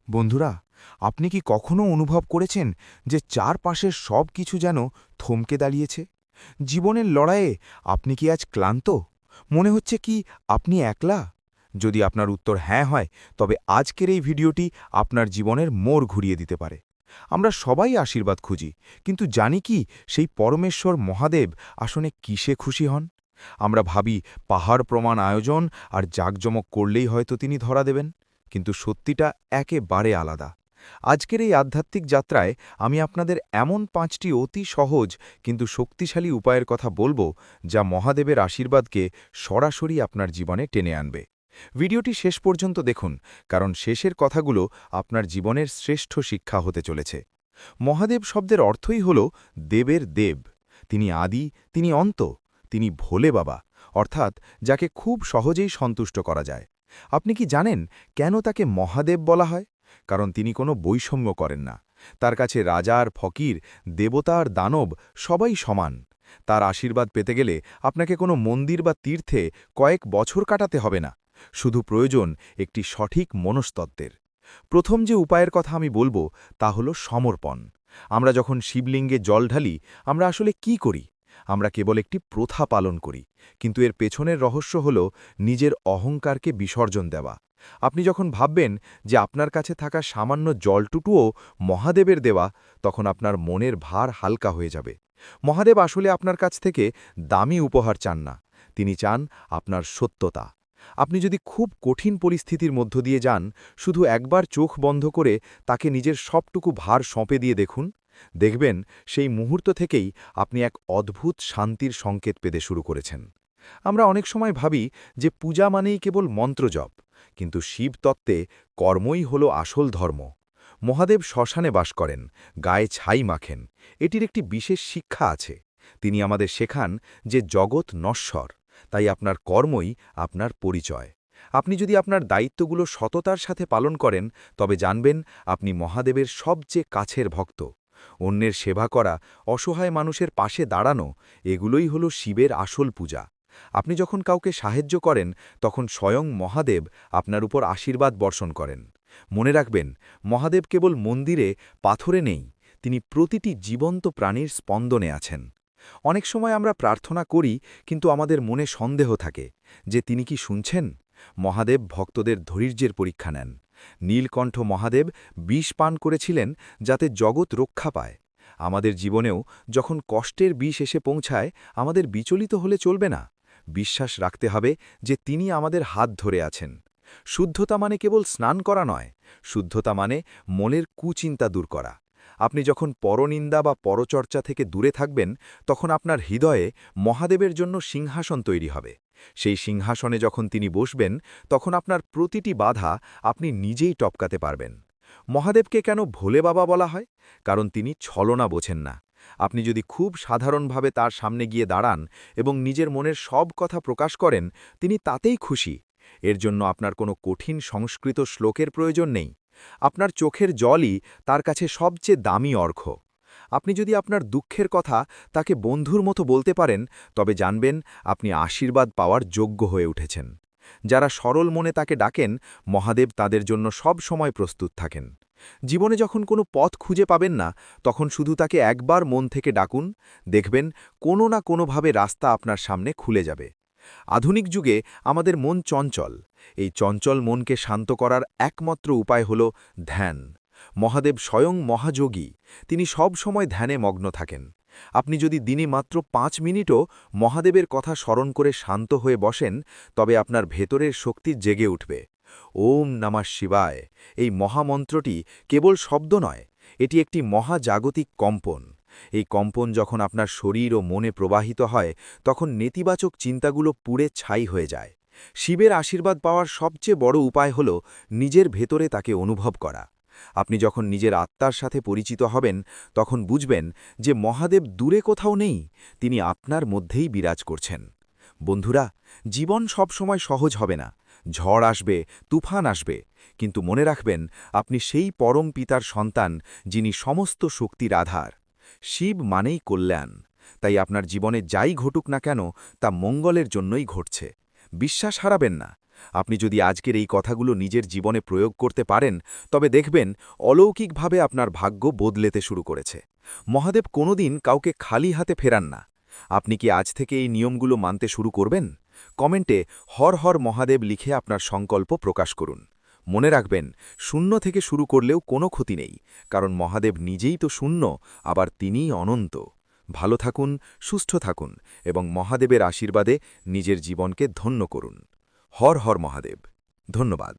বন্ধুরা, আপনি কি কখনো অনুভব করেছেন যে চারপাশের সব কিছু যেন থমকে দাঁড়িয়েছে? জীবনের লড়াইয়ে আপনি কি আজ ক্লান্ত? মনে হচ্ছে কি আপনি একলা? যদি আপনার উত্তর হ্যাঁ হয়, তবে আজকের এই ভিডিওটি আপনার জীবনের মোড় ঘুরিয়ে দিতে পারে। আমরা সবাই আশীর্বাদ খুঁজি, কিন্তু জানি কি সেই পরমেশ্বর মহাদেব আসলে কিসে খুশি হন? আমরা ভাবি পাহাড় প্রমাণ আয়োজন আর জাঁকজমক করলেই হয়তো তিনি ধরা দেবেন, কিন্তু সত্যিটা একেবারে আলাদা। আজকের এই আধ্যাত্মিক যাত্রায় আমি আপনাদের এমন ৫টি অতি সহজ কিন্তু শক্তিশালী উপায়ের কথা বলবো, যা মহাদেবের আশীর্বাদকে সরাসরি আপনার জীবনে টেনে আনবে। ভিডিওটি শেষ পর্যন্ত দেখুন, কারণ শেষের কথাগুলো আপনার জীবনের শ্রেষ্ঠ শিক্ষা হতে চলেছে। মহাদেব শব্দের অর্থই হল দেবের দেব। তিনি আদি, তিনি অন্ত, তিনি ভোলে বাবা, অর্থাৎ যাকে খুব সহজেই সন্তুষ্ট করা যায়। আপনি কি জানেন কেন তাকে মহাদেব বলা হয়? কারণ তিনি কোনো বৈষম্য করেন না। তার কাছে রাজা আর ফকির, দেবতা আর দানব সবাই সমান। তার আশীর্বাদ পেতে গেলে আপনাকে কোনো মন্দির বা তীর্থে কয়েক বছর কাটাতে হবে না। শুধু প্রয়োজন একটি সঠিক মনস্তত্ত্বের। প্রথম যে উপায়ের কথা আমি বলবো, তা হল সমর্পণ। আমরা যখন শিবলিঙ্গে জল ঢালি, আমরা আসলে কি করি? আমরা কেবল একটি প্রথা পালন করি, কিন্তু এর পেছনের রহস্য হল নিজের অহংকারকে বিসর্জন দেওয়া। আপনি যখন ভাববেন যে আপনার কাছে থাকা সামান্য জলটুকুও মহাদেবের দেওয়া, তখন আপনার মনের ভার হালকা হয়ে যাবে। মহাদেব আসলে আপনার কাছ থেকে দামি উপহার চান না, তিনি চান আপনার সত্যতা। আপনি যদি খুব কঠিন পরিস্থিতির মধ্য দিয়ে যান, শুধু একবার চোখ বন্ধ করে তাকে নিজের সবটুকু ভার সঁপে দিয়ে দেখুন। দেখবেন সেই মুহূর্ত থেকেই আপনি এক অদ্ভুত শান্তির সংকেত পেতে শুরু করেছেন। আমরা অনেক সময় ভাবি যে পূজা মানেই কেবল মন্ত্রজপ, কিন্তু শিব তত্ত্বে কর্মই হল আসল ধর্ম। মহাদেব শ্মশানে বাস করেন, গায়ে ছাই মাখেন। এটির একটি বিশেষ শিক্ষা আছে। তিনি আমাদের শেখান যে জগৎ নশ্বর, তাই আপনার কর্মই আপনার পরিচয়। আপনি যদি আপনার দায়িত্বগুলো সততার সাথে পালন করেন, তবে জানবেন আপনি মহাদেবের সবচেয়ে কাছের ভক্ত। অন্যের সেবা করা, অসহায় মানুষের পাশে দাঁড়ানো, এগুলোই হল শিবের আসল পূজা। আপনি যখন কাউকে সাহায্য করেন, তখন স্বয়ং মহাদেব আপনার উপর আশীর্বাদ বর্ষণ করেন। মনে রাখবেন, মহাদেব কেবল মন্দিরে, পাথরে নেই, তিনি প্রতিটি জীবন্ত প্রাণীর স্পন্দনে আছেন। অনেক সময় আমরা প্রার্থনা করি, কিন্তু আমাদের মনে সন্দেহ থাকে যে তিনি কি শুনছেন। মহাদেব ভক্তদের ধৈর্যের পরীক্ষা নেন। নীলকণ্ঠ মহাদেব বিষ পান করেছিলেন যাতে জগৎ রক্ষা পায়। আমাদের জীবনেও যখন কষ্টের বিষ এসে পৌঁছায়, আমাদের বিচলিত হলে চলবে না। বিশ্বাস রাখতে হবে যে তিনি আমাদের হাত ধরে আছেন। শুদ্ধতা মানে কেবল স্নান করা নয়, শুদ্ধতা মানে মনের কুচিন্তা দূর করা। আপনি যখন পরনিন্দা বা পরচর্চা থেকে দূরে থাকবেন, তখন আপনার হৃদয়ে মহাদেবের জন্য সিংহাসন তৈরি হবে। সেই সিংহাসনে যখন তিনি বসবেন, তখন আপনার প্রতিটি বাধা আপনি নিজেই টপকাতে পারবেন। মহাদেবকে কেন ভোলে বাবা বলা হয়? কারণ তিনি ছলনা বোঝেন না। আপনি যদি খুব সাধারণভাবে তার সামনে গিয়ে দাঁড়ান এবং নিজের মনের সব কথা প্রকাশ করেন, তিনি তাতেই খুশি। এর জন্য আপনার কোনো কঠিন সংস্কৃত শ্লোকের প্রয়োজন নেই। আপনার চোখের জলই তার কাছে সবচেয়ে দামি অর্ঘ্য। আপনি যদি আপনার দুঃখের কথা তাকে বন্ধুর মতো বলতে পারেন, তবে জানবেন আপনি আশীর্বাদ পাওয়ার যোগ্য হয়ে উঠেছেন। যারা সরল মনে তাকে ডাকেন, মহাদেব তাদের জন্য সব সময় প্রস্তুত থাকেন। জীবনে যখন কোনো পথ খুঁজে পাবেন না, তখন শুধু তাকে একবার মন থেকে ডাকুন। দেখবেন কোনো না কোনোভাবে রাস্তা আপনার সামনে খুলে যাবে। আধুনিক যুগে আমাদের মন চঞ্চল। এই চঞ্চল মনকে শান্ত করার একমাত্র উপায় হল ধ্যান। মহাদেব স্বয়ং মহাযোগী, তিনি সব সময় ধ্যানে মগ্ন থাকেন। আপনি যদি দিনে মাত্র ৫ মিনিটও মহাদেবের কথা স্মরণ করে শান্ত হয়ে বসেন, তবে আপনার ভেতরের শক্তি জেগে উঠবে। ওম নমঃ শিবায়, এই মহামন্ত্রটি কেবল শব্দ নয়, এটি একটি মহাজাগতিক কম্পন। এই কম্পন যখন আপনার শরীর ও মনে প্রবাহিত হয়, তখন নেতিবাচক চিন্তাগুলো পুড়ে ছাই হয়ে যায়। শিবের আশীর্বাদ পাওয়ার সবচেয়ে বড় উপায় হল নিজের ভেতরে তাকে অনুভব করা। আপনি যখন নিজের আত্মার সাথে পরিচিত হবেন, তখন বুঝবেন যে মহাদেব দূরে কোথাও নেই, তিনি আপনার মধ্যেই বিরাজ করছেন। বন্ধুরা, জীবন সবসময় সহজ হবে না। ঝড় আসবে, তুফান আসবে, কিন্তু মনে রাখবেন আপনি সেই পরম পিতার সন্তান, যিনি সমস্ত শক্তির আধার। শিব মানেই কল্যাণ। তাই আপনার জীবনে যাই ঘটুক না কেন, তা মঙ্গলের জন্যই ঘটছে। বিশ্বাস হারাবেন না। আপনি যদি আজকের এই কথাগুলো নিজের জীবনে প্রয়োগ করতে পারেন তবে দেখবেন অলৌকিকভাবে আপনার ভাগ্য বদলেতে শুরু করেছে। মহাদেব কোনোদিন কাউকে খালি হাতে ফেরান না। আপনি কি আজ থেকে এই নিয়মগুলো মানতে শুরু করবেন? কমেন্টে হর হর মহাদেব লিখে আপনার সংকল্প প্রকাশ করুন। মনে রাখবেন, শূন্য থেকে শুরু করলেও কোনো ক্ষতি নেই, কারণ মহাদেব নিজেই তো শূন্য, আবার তিনিই অনন্ত। ভালো থাকুন, সুস্থ থাকুন এবং মহাদেবের আশীর্বাদে নিজের জীবনকে ধন্য করুন। হর হর মহাদেব। ধন্যবাদ।